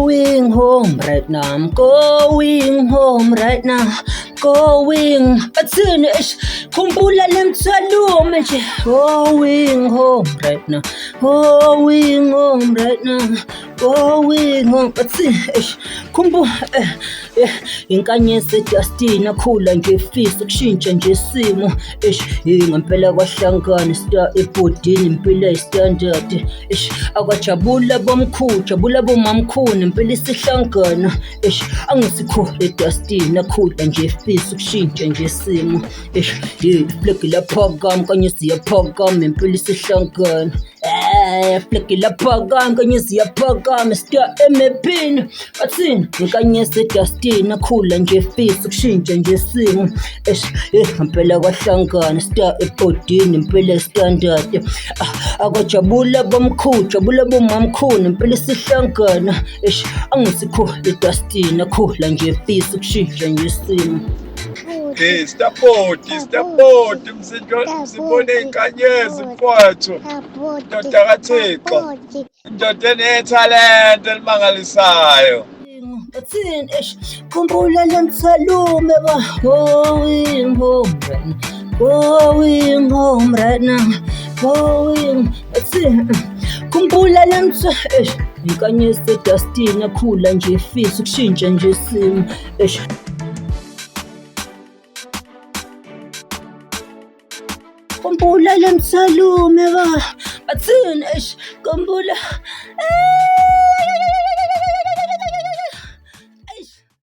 going home right now. I'm going home right now. Going. Bathini khumbula lemthwalume nje. Going home right now. Going home right now. Going home. Bathini khumbula inkanyezi Dustin akhula nje fisa kushintsha nje isimo ngempela kwahlangana star ebhodini impilo standard akwajabula bomkhulu jabula bomamkhulu impilo isihlangana angisikhole Dustin akhula nje fisa kushintsha nje isimo flag laphakama kanye siyaphakama impilo isihlangana flag laphakama kanye siyaphakama star emepini bathini inkanyezi Dustin akhula nje fisa kushintsha nje isimo ngempela kwahlangana star ebhodini impilo standard akwajabula bomkhulu jabula bomamkhulu impilo isihlangana angisikhole Dustin akhula nje fisa kushintsha nje isimo Staboti msibone inkanyezi mfowethu ndoda kaThixo indoda enethalente elimangalisayo. Bathini khumbula lemthwalume going home right now. Going home right now. Going. Bathini khumbula inkanyezi Dustin akhula nje fisa kushintsha nje isimo khumbula lemthwalume bathini khumbula